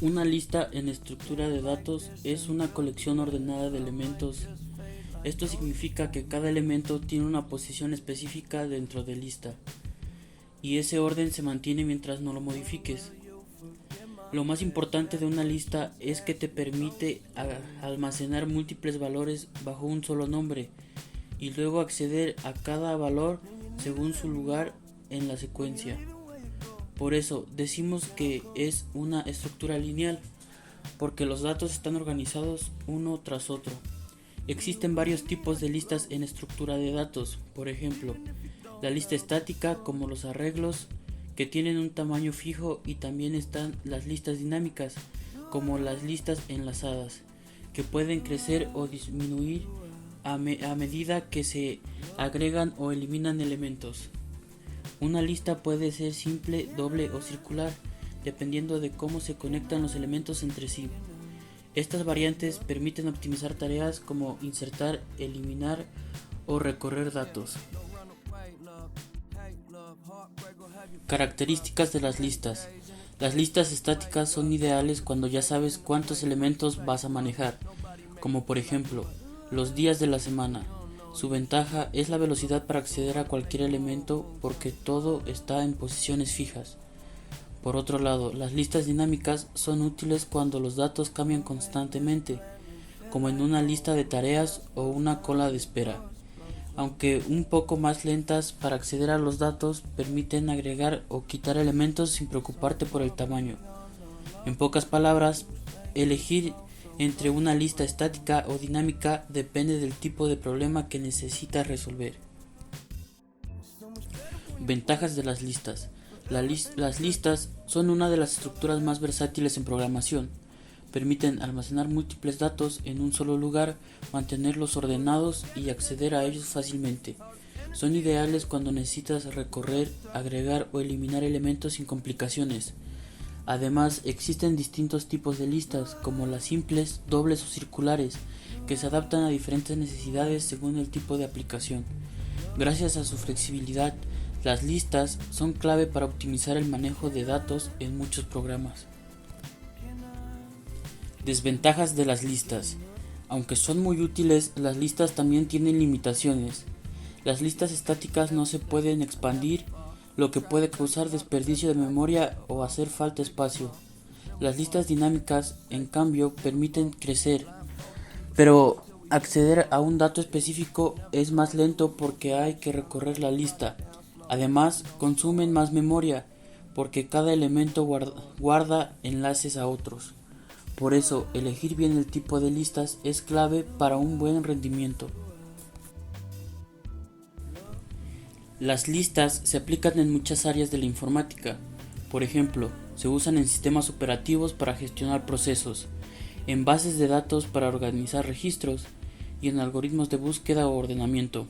Una lista en estructura de datos es una colección ordenada de elementos. Esto significa que cada elemento tiene una posición específica dentro de lista, y ese orden se mantiene mientras no lo modifiques. Lo más importante de una lista es que te permite almacenar múltiples valores bajo un solo nombre, y luego acceder a cada valor según su lugar en la secuencia. Por eso decimos que es una estructura lineal, porque los datos están organizados uno tras otro. Existen varios tipos de listas en estructura de datos, por ejemplo, la lista estática, como los arreglos, que tienen un tamaño fijo, y también están las listas dinámicas, como las listas enlazadas, que pueden crecer o disminuir a medida que se agregan o eliminan elementos. Una lista puede ser simple, doble o circular, dependiendo de cómo se conectan los elementos entre sí. Estas variantes permiten optimizar tareas como insertar, eliminar o recorrer datos. Características de las listas. Las listas estáticas son ideales cuando ya sabes cuántos elementos vas a manejar, como por ejemplo, los días de la semana. Su ventaja es la velocidad para acceder a cualquier elemento porque todo está en posiciones fijas. Por otro lado, las listas dinámicas son útiles cuando los datos cambian constantemente, como en una lista de tareas o una cola de espera. Aunque un poco más lentas para acceder a los datos, permiten agregar o quitar elementos sin preocuparte por el tamaño. En pocas palabras, elegir entre una lista estática o dinámica depende del tipo de problema que necesitas resolver. Ventajas de las listas. Las listas son una de las estructuras más versátiles en programación. Permiten almacenar múltiples datos en un solo lugar, mantenerlos ordenados y acceder a ellos fácilmente. Son ideales cuando necesitas recorrer, agregar o eliminar elementos sin complicaciones. Además, existen distintos tipos de listas, como las simples, dobles o circulares, que se adaptan a diferentes necesidades según el tipo de aplicación. Gracias a su flexibilidad, las listas son clave para optimizar el manejo de datos en muchos programas. Desventajas de las listas. Aunque son muy útiles, las listas también tienen limitaciones. Las listas estáticas no se pueden expandir, lo que puede causar desperdicio de memoria o hacer falta espacio. Las listas dinámicas, en cambio, permiten crecer, pero acceder a un dato específico es más lento porque hay que recorrer la lista. Además, consumen más memoria porque cada elemento guarda enlaces a otros. Por eso, elegir bien el tipo de listas es clave para un buen rendimiento. Las listas se aplican en muchas áreas de la informática. Por ejemplo, se usan en sistemas operativos para gestionar procesos, en bases de datos para organizar registros y en algoritmos de búsqueda o ordenamiento.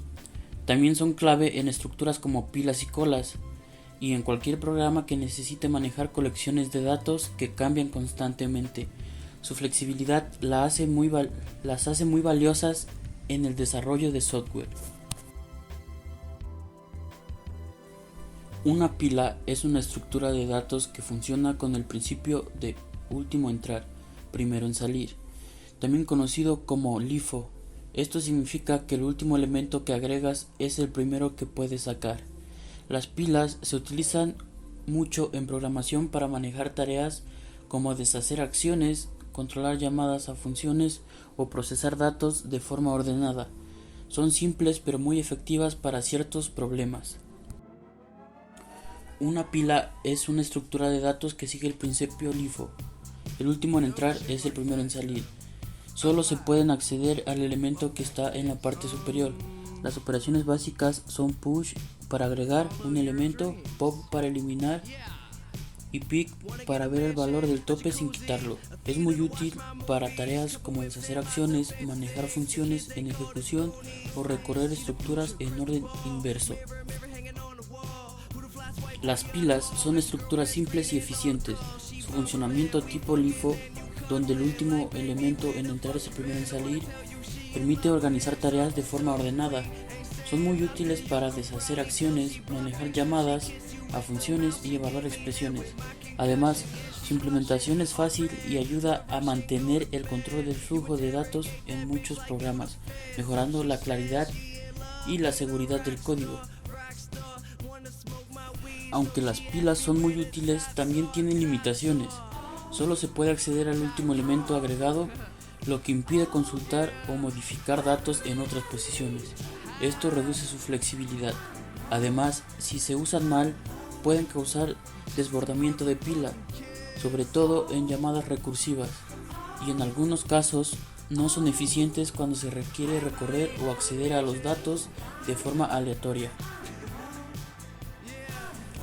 También son clave en estructuras como pilas y colas, y en cualquier programa que necesite manejar colecciones de datos que cambian constantemente. Su flexibilidad las hace muy valiosas en el desarrollo de software. Una pila es una estructura de datos que funciona con el principio de último entrar, primero en salir, también conocido como LIFO. Esto significa que el último elemento que agregas es el primero que puedes sacar. Las pilas se utilizan mucho en programación para manejar tareas como deshacer acciones, controlar llamadas a funciones o procesar datos de forma ordenada. Son simples pero muy efectivas para ciertos problemas. Una pila es una estructura de datos que sigue el principio LIFO. El último en entrar es el primero en salir. Solo se pueden acceder al elemento que está en la parte superior. Las operaciones básicas son push para agregar un elemento, pop para eliminar y pick para ver el valor del tope sin quitarlo. Es muy útil para tareas como deshacer acciones, manejar funciones en ejecución o recorrer estructuras en orden inverso. Las pilas son estructuras simples y eficientes. Su funcionamiento tipo LIFO, donde el último elemento en entrar es el primero en salir, permite organizar tareas de forma ordenada. Son muy útiles para deshacer acciones, manejar llamadas a funciones y evaluar expresiones. Además, su implementación es fácil y ayuda a mantener el control del flujo de datos en muchos programas, mejorando la claridad y la seguridad del código. Aunque las pilas son muy útiles, también tienen limitaciones. Solo se puede acceder al último elemento agregado, lo que impide consultar o modificar datos en otras posiciones. Esto reduce su flexibilidad. Además, si se usan mal, pueden causar desbordamiento de pila, sobre todo en llamadas recursivas, y en algunos casos no son eficientes cuando se requiere recorrer o acceder a los datos de forma aleatoria.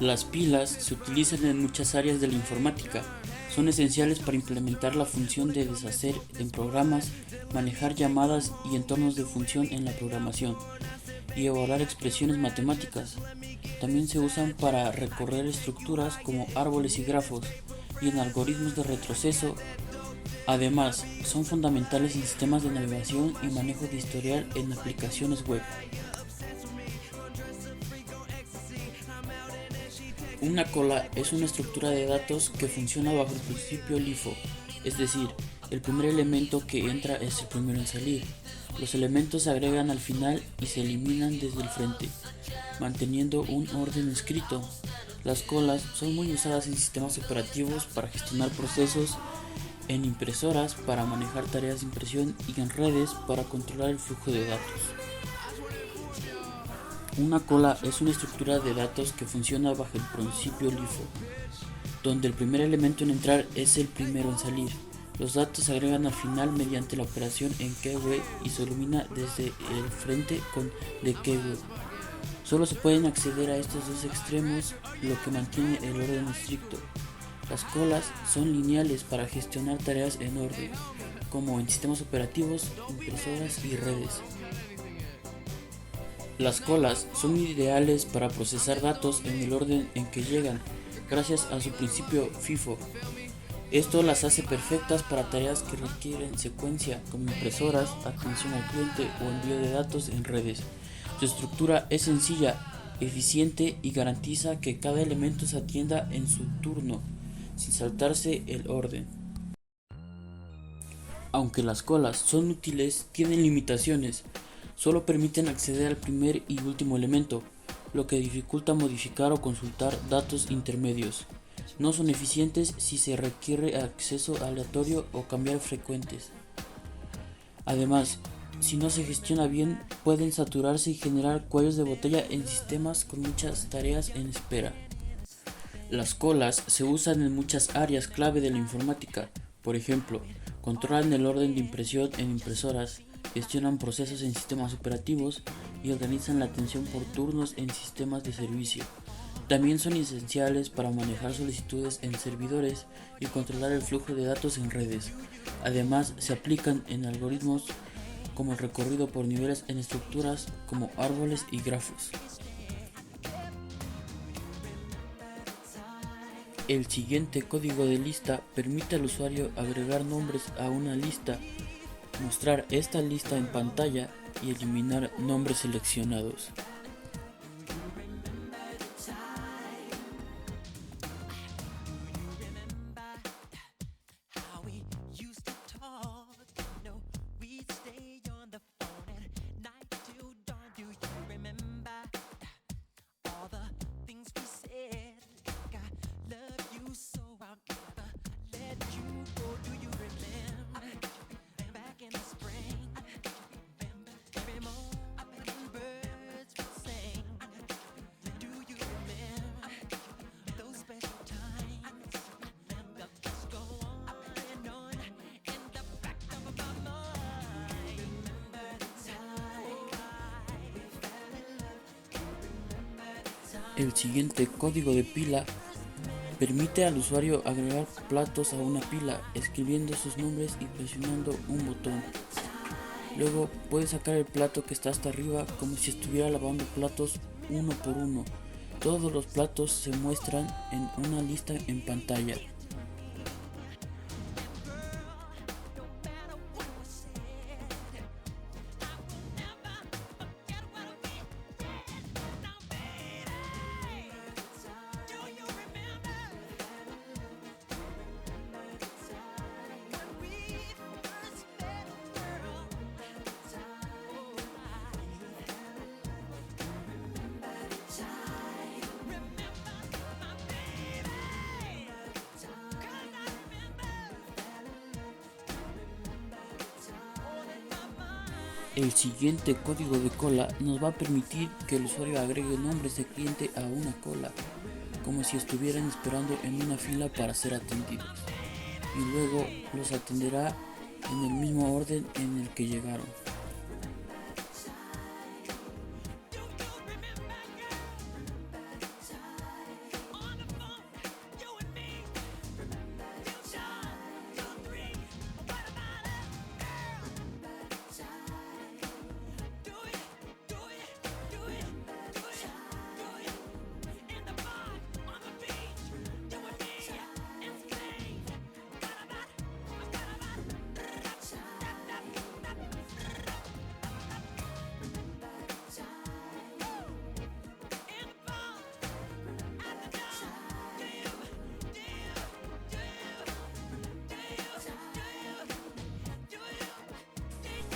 Las pilas se utilizan en muchas áreas de la informática. Son esenciales para implementar la función de deshacer en programas, manejar llamadas y entornos de función en la programación, y evaluar expresiones matemáticas. También se usan para recorrer estructuras como árboles y grafos, y en algoritmos de retroceso. Además, son fundamentales en sistemas de navegación y manejo de historial en aplicaciones web. Una cola es una estructura de datos que funciona bajo el principio LIFO, es decir, el primer elemento que entra es el primero en salir. Los elementos se agregan al final y se eliminan desde el frente, manteniendo un orden escrito. Las colas son muy usadas en sistemas operativos para gestionar procesos, en impresoras para manejar tareas de impresión y en redes para controlar el flujo de datos. Una cola es una estructura de datos que funciona bajo el principio LIFO, donde el primer elemento en entrar es el primero en salir. Los datos se agregan al final mediante la operación en keyword y se ilumina desde el frente con the keyword. Solo se pueden acceder a estos dos extremos, lo que mantiene el orden estricto. Las colas son lineales para gestionar tareas en orden, como en sistemas operativos, impresoras y redes. Las colas son ideales para procesar datos en el orden en que llegan, gracias a su principio FIFO. Esto las hace perfectas para tareas que requieren secuencia, como impresoras, atención al cliente o envío de datos en redes. Su estructura es sencilla, eficiente y garantiza que cada elemento se atienda en su turno, sin saltarse el orden. Aunque las colas son útiles, tienen limitaciones. Solo permiten acceder al primer y último elemento, lo que dificulta modificar o consultar datos intermedios. No son eficientes si se requiere acceso aleatorio o cambiar frecuentes. Además, si no se gestiona bien, pueden saturarse y generar cuellos de botella en sistemas con muchas tareas en espera. Las colas se usan en muchas áreas clave de la informática. Por ejemplo, controlan el orden de impresión en impresoras, gestionan procesos en sistemas operativos y organizan la atención por turnos en sistemas de servicio. También son esenciales para manejar solicitudes en servidores y controlar el flujo de datos en redes. Además, se aplican en algoritmos como el recorrido por niveles en estructuras como árboles y grafos. El siguiente código de lista permite al usuario agregar nombres a una lista, mostrar esta lista en pantalla y eliminar nombres seleccionados. El siguiente código de pila permite al usuario agregar platos a una pila escribiendo sus nombres y presionando un botón. Luego puede sacar el plato que está hasta arriba como si estuviera lavando platos uno por uno. Todos los platos se muestran en una lista en pantalla. El siguiente código de cola nos va a permitir que el usuario agregue nombres de cliente a una cola, como si estuvieran esperando en una fila para ser atendidos, y luego los atenderá en el mismo orden en el que llegaron.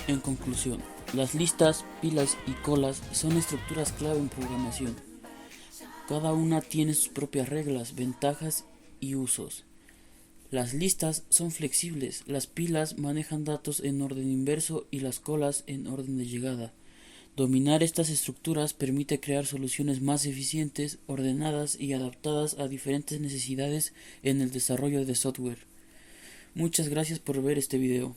En conclusión, las listas, pilas y colas son estructuras clave en programación. Cada una tiene sus propias reglas, ventajas y usos. Las listas son flexibles, las pilas manejan datos en orden inverso y las colas en orden de llegada. Dominar estas estructuras permite crear soluciones más eficientes, ordenadas y adaptadas a diferentes necesidades en el desarrollo de software. Muchas gracias por ver este video.